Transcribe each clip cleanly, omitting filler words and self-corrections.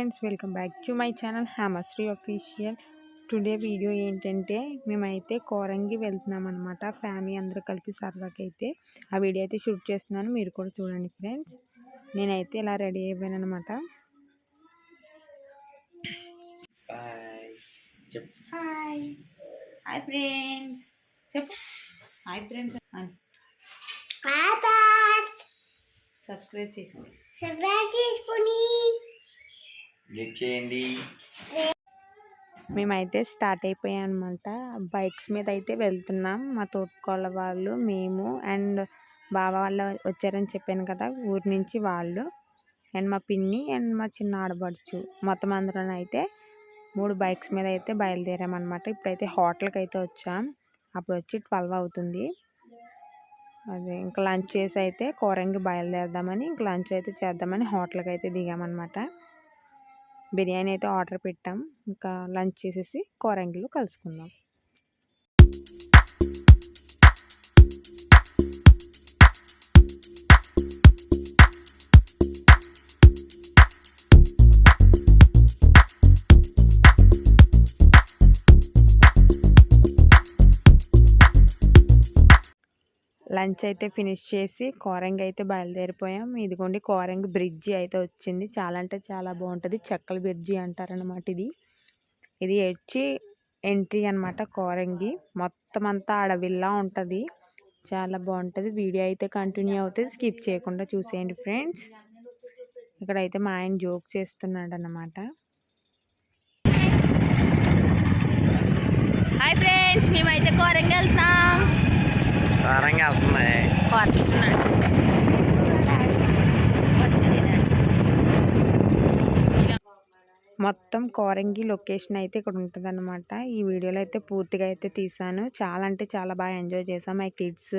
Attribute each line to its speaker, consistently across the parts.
Speaker 1: Friends, welcome back to my channel Hema Sri official. Today video ఏంటంటే మేమైతే కోరంగి వెళ్తున్నాం అనమాట. ఫ్యామిలీ అందరూ కలిపి సరదాకి అయితే ఆ వీడియో అయితే షూట్ చేస్తున్నాను, మీరు కూడా చూడండి ఫ్రెండ్స్. నేనైతే ఇలా రెడీ అయిపోయాను అనమాట. హాయ్ ఫ్రెండ్స్, చెప్పు హాయ్ ఫ్రెండ్స్. సబ్స్క్రైబ్ చేసుకొని మేమైతే స్టార్ట్ అయిపోయాం అనమాట. బైక్స్ మీద అయితే వెళ్తున్నాం. మా తోటికోళ్ళ వాళ్ళు, మేము అండ్ బావ వాళ్ళు వచ్చారని చెప్పాను కదా ఊరి నుంచి, వాళ్ళు అండ్ మా పిన్ని అండ్ మా చిన్న ఆడబడుచు మొత్తం అందరం అయితే 3 బైక్స్ మీద అయితే బయలుదేరామన్నమాట. ఇప్పుడైతే హోటల్కి అయితే వచ్చాం. అప్పుడు వచ్చి 12 అవుతుంది. అదే ఇంకా లంచ్ చేసి అయితే కోరంగి బయలుదేరదామని, ఇంకా లంచ్ అయితే చేద్దామని హోటల్కి అయితే దిగామన్నమాట. బిర్యానీ అయితే ఆర్డర్ పెట్టాం. ఇంకా లంచ్ చేసేసి కోరంగిలో కలుసుకుందాం. లంచ్ అయితే ఫినిష్ చేసి కోరంగి అయితే బయలుదేరిపోయాం. ఇదిగోండి కోరంగి బ్రిడ్జి అయితే వచ్చింది. చాలా అంటే చాలా బాగుంటుంది. చెక్కల బ్రిడ్జి అంటారనమాట. ఇది వచ్చి ఎంట్రీ అనమాట. కోరంగి మొత్తం అంతా అడవిలా ఉంటుంది. చాలా బాగుంటుంది. వీడియో అయితే కంటిన్యూ అవుతుంది, స్కిప్ చేయకుండా చూసేయండి ఫ్రెండ్స్. ఇక్కడైతే మా ఆయన జోక్ చేస్తున్నాడు అన్నమాట. హాయ్ ఫ్రెండ్స్, మేమైతే కోరంగి వెళ్తాం. మొత్తం కోరంగి లొకేషన్ అయితే ఇక్కడ ఉంటుంది అనమాట. ఈ వీడియోలో అయితే పూర్తిగా అయితే తీసాను. చాలా అంటే చాలా బాగా ఎంజాయ్ చేసాం. My kids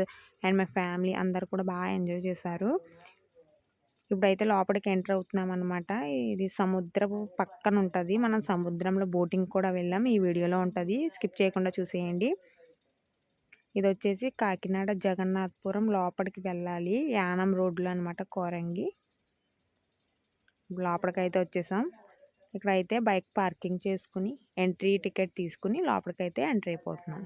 Speaker 1: and my family అందరు కూడా బాగా ఎంజాయ్ చేశారు. ఇప్పుడైతే లోపలికి ఎంటర్ అవుతున్నాం అనమాట. ఇది సముద్రపు పక్కన ఉంటుంది. మనం సముద్రంలో బోటింగ్ కూడా వెళ్ళాం. ఈ వీడియోలో ఉంటుంది, స్కిప్ చేయకుండా చూసేయండి. ఇది వచ్చేసి కాకినాడ జగన్నాథపురం లోపలికి వెళ్ళాలి. యానం రోడ్లో అనమాట కోరంగి. లోపలికైతే వచ్చేసాం. ఇక్కడైతే బైక్ పార్కింగ్ చేసుకుని ఎంట్రీ టికెట్ తీసుకుని లోపలికైతే ఎంట్రీ అయిపోతున్నాం.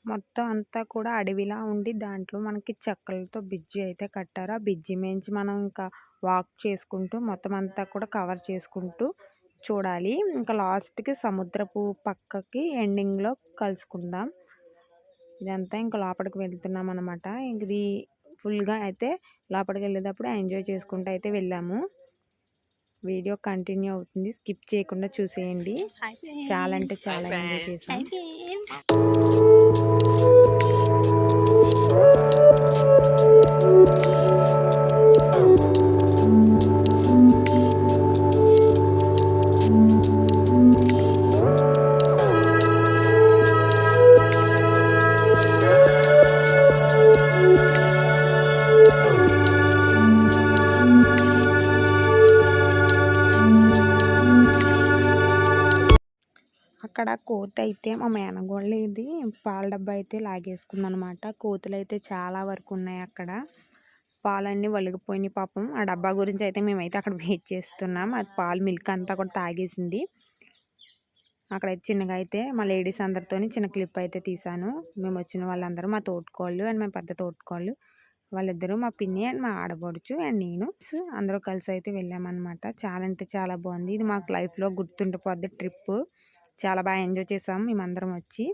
Speaker 1: మొత్తం అంతా కూడా అడవిలా ఉండి దాంట్లో మనకి చెక్కలతో బ్రిడ్జి అయితే కట్టారు. ఆ బ్రిడ్జి మించి మనం ఇంకా వాక్ చేసుకుంటూ మొత్తం అంతా కూడా కవర్ చేసుకుంటూ చూడాలి. ఇంకా లాస్ట్కి సముద్రపు పక్కకి ఎండింగ్లో కలుసుకుందాం. ఇదంతా ఇంకా లోపలికి వెళ్తున్నాం అనమాట. ఇంక ఇది ఫుల్గా అయితే లోపలికి వెళ్ళేటప్పుడు ఎంజాయ్ చేసుకుంటూ అయితే వెళ్ళాము. వీడియో కంటిన్యూ అవుతుంది, స్కిప్ చేయకుండా చూసేయండి. చాలా అంటే చాలా ఎంజాయ్ చేసాం. అక్కడ కోతి అయితే మా మేనగోళ్ళు ఇది పాల డబ్బా అయితే లాగేసుకుంది అనమాట. కోతులు అయితే చాలా వరకు ఉన్నాయి అక్కడ. పాలన్నీ వలిగిపోయినాయి పాపం. ఆ డబ్బా గురించి అయితే మేమైతే అక్కడ వెయిట్ చేస్తున్నాం. అది పాలు మిల్క్ అంతా కూడా తాగేసింది. అక్కడైతే చిన్నగా అయితే మా లేడీస్ అందరితో చిన్న క్లిప్ అయితే తీసాను. మేము వచ్చిన వాళ్ళందరూ మా తోటికోళ్ళు అండ్ మా పెద్ద తోటికోళ్ళు వాళ్ళిద్దరూ, మా పిన్ని అండ్ మా ఆడబడుచు అండ్ నేను అందరూ కలిసి అయితే వెళ్ళామన్నమాట. చాలా అంటే చాలా బాగుంది. ఇది మాకు లైఫ్లో గుర్తుండిపోద్ది ట్రిప్. చాలా బాగా ఎంజాయ్ చేసాం మేమందరం వచ్చి.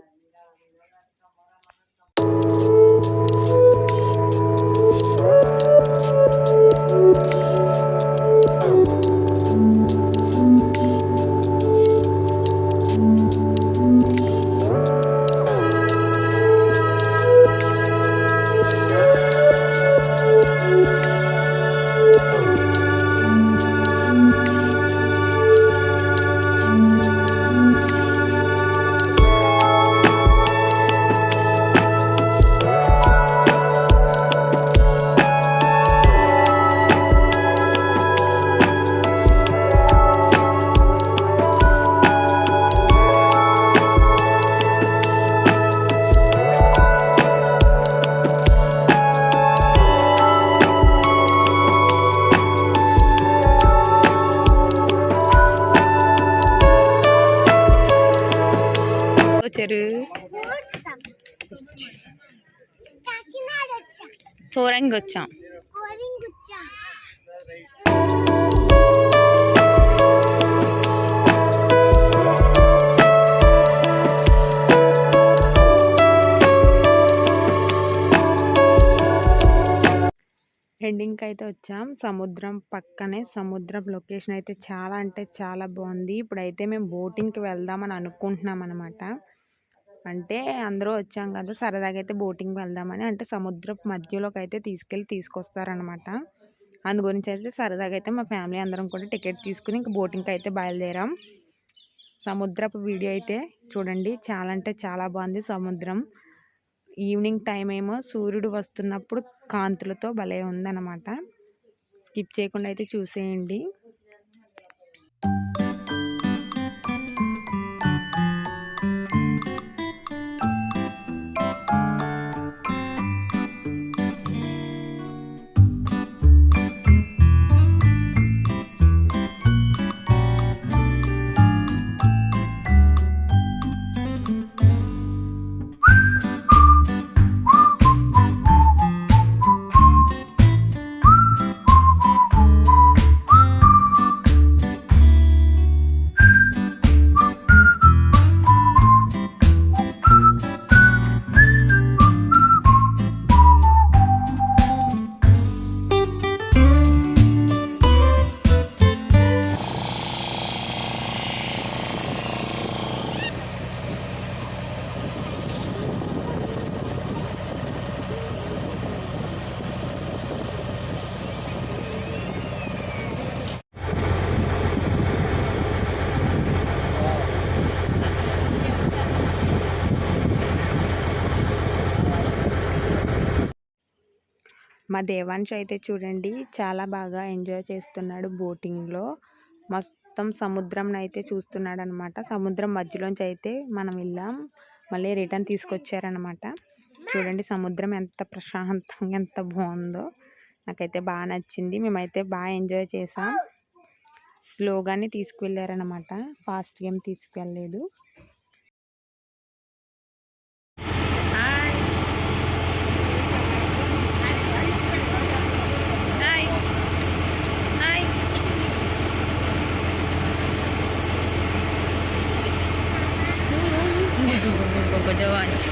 Speaker 1: వచ్చారు? తోరంగి వచ్చాం. ఎండింగ్కి అయితే వచ్చాం. సముద్రం పక్కనే, సముద్రం లొకేషన్ అయితే చాలా అంటే చాలా బాగుంది. ఇప్పుడైతే మేము బోటింగ్కి వెళ్దామని అనుకుంటున్నాం అనమాట. అంటే అందరూ వచ్చాం కదా, సరదాగా అయితే బోటింగ్ వెళ్దామని, అంటే సముద్రపు మధ్యలోకి అయితే తీసుకొస్తారనమాట. అందు గురించి అయితే సరదాగా అయితే మా ఫ్యామిలీ అందరం కూడా టికెట్ తీసుకుని ఇంక బోటింగ్కి అయితే బయలుదేరాం. సముద్రపు వీడియో అయితే చూడండి, చాలా అంటే చాలా బాగుంది సముద్రం. ఈవినింగ్ టైం ఏమో సూర్యుడు వస్తున్నప్పుడు కాంతులతో భలే ఉందన్నమాట. స్కిప్ చేయకుండా అయితే చూసేయండి. మా దేవాంశ్ అయితే చూడండి చాలా బాగా ఎంజాయ్ చేస్తున్నాడు బోటింగ్లో. మొత్తం సముద్రం అయితే చూస్తున్నాడు అనమాట. సముద్రం మధ్యలోంచి అయితే మనం వెళ్ళాం, మళ్ళీ రిటర్న్ తీసుకొచ్చారనమాట. చూడండి సముద్రం ఎంత ప్రశాంతంగా ఎంత బాగుందో, నాకైతే బాగా నచ్చింది. మేమైతే బాగా ఎంజాయ్ చేసాం. స్లోగానే తీసుకువెళ్ళారనమాట, ఫాస్ట్గా ఏం తీసుకువెళ్ళలేదు. Devanshu.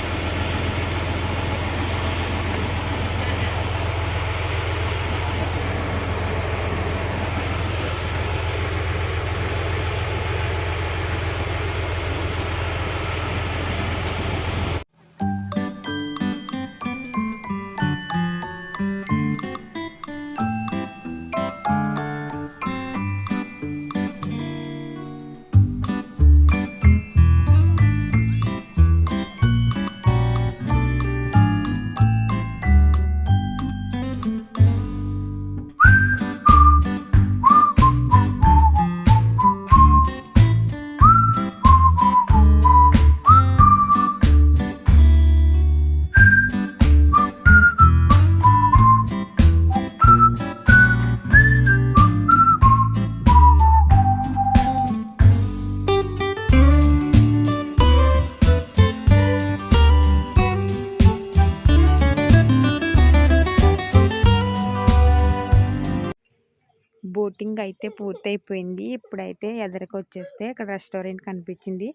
Speaker 1: బోటింగ్ అయితే పూర్తయిపోయింది. ఇప్పుడైతే ఎదరికి వచ్చేస్తే ఇక్కడ రెస్టారెంట్ కనిపించింది.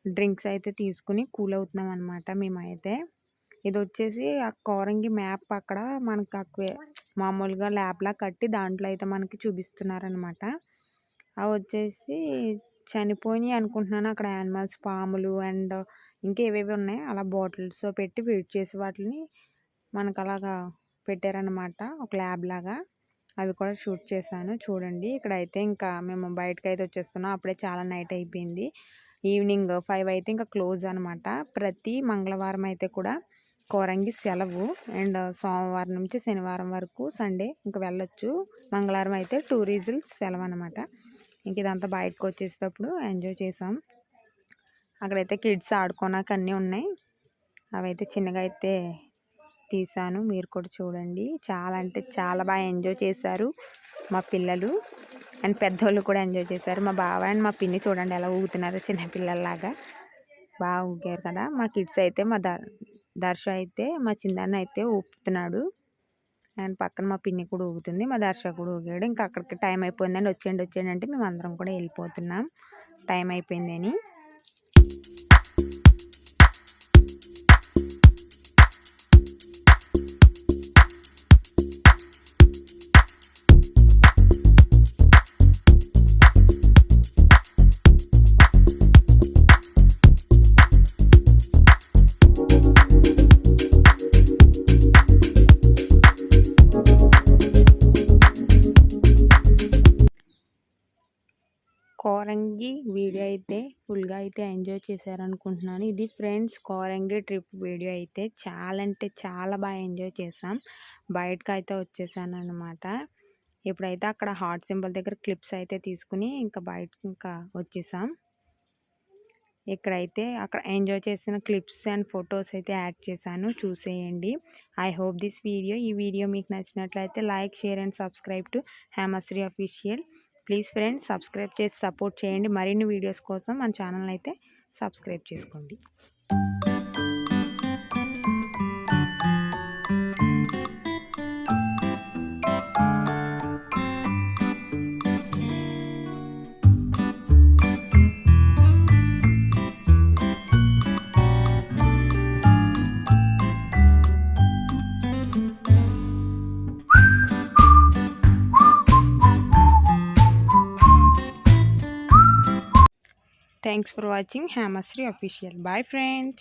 Speaker 1: డ్రింక్స్ అయితే తీసుకుని కూల్ అవుతున్నాం అనమాట. మేమైతే ఇది వచ్చేసి ఆ కోరంగి మ్యాప్ అక్కడ మనకు మామూలుగా ల్యాబ్లా కట్టి దాంట్లో అయితే మనకి చూపిస్తున్నారనమాట. అవి వచ్చేసి చనిపోయి అనుకుంటున్నాను అక్కడ యానిమల్స్, పాములు అండ్ ఇంకేవేవి ఉన్నాయి, అలా బాటిల్స్ పెట్టి ఫీడ్ చేసి వాటిని మనకు అలాగా పెట్టారనమాట, ఒక ల్యాబ్ లాగా. అవి కూడా షూట్ చేశాను చూడండి. ఇక్కడైతే ఇంకా మేము బయటకు అయితే వచ్చేస్తున్నాం, అప్పుడే చాలా నైట్ అయిపోయింది. ఈవినింగ్ 5 అయితే ఇంకా క్లోజ్ అనమాట. ప్రతి మంగళవారం అయితే కూడా కోరంగి సెలవు, అండ్ సోమవారం నుంచి శనివారం వరకు సండే ఇంకా వెళ్ళొచ్చు. మంగళవారం అయితే టూరిజం సెలవు అనమాట. ఇంక ఇదంతా బయటకు వచ్చేసేటప్పుడు ఎంజాయ్ చేసాం. అక్కడైతే కిడ్స్ ఆడుకోనాక అన్నీ ఉన్నాయి, అవైతే చిన్నగా అయితే తీసాను, మీరు కూడా చూడండి. చాలా అంటే చాలా బాగా ఎంజాయ్ చేశారు మా పిల్లలు, అండ్ పెద్దోళ్ళు కూడా ఎంజాయ్ చేశారు. మా బావ అండ్ మా పిన్ని చూడండి ఎలా ఊగుతున్నారు చిన్నపిల్లల్లాగా. బాగా ఊగారు కదా. మా కిడ్స్ అయితే మా దర్శ అయితే మా చిన్నాన్న అయితే ఊపుతున్నాడు. అండ్ పక్కన మా పిన్ని కూడా ఊగుతుంది, మా దర్శ కూడా ఊగాడు. ఇంకా అక్కడికి టైం అయిపోయిందండి, వచ్చేయండి అంటే మేము అందరం కూడా వెళ్ళిపోతున్నాం టైం అయిపోయిందని. కోరంగి వీడియో అయితే ఫుల్గా అయితే ఎంజాయ్ చేశారనుకుంటున్నాను. ఇది ఫ్రెండ్స్ కోరంగి ట్రిప్ వీడియో అయితే చాలా అంటే చాలా బాగా ఎంజాయ్ చేసాం. బయటకు అయితే వచ్చేసాను అనమాట. ఇప్పుడైతే అక్కడ హార్ట్ సింబల్ దగ్గర క్లిప్స్ అయితే తీసుకుని ఇంకా బయటకు ఇంకా వచ్చేసాం. ఇక్కడైతే అక్కడ ఎంజాయ్ చేసిన క్లిప్స్ అండ్ ఫొటోస్ అయితే యాడ్ చేశాను, చూసేయండి. ఐ హోప్ దిస్ వీడియో, ఈ వీడియో మీకు నచ్చినట్లయితే like, share and subscribe to Hemasri official. Please friends subscribe చేసి సపోర్ట్ చేయండి. మరిన్ని వీడియోస్ కోసం మన ఛానల్ అయితే సబ్స్క్రైబ్ చేసుకోండి. Thanks for watching Hema Sri Official. Bye friends.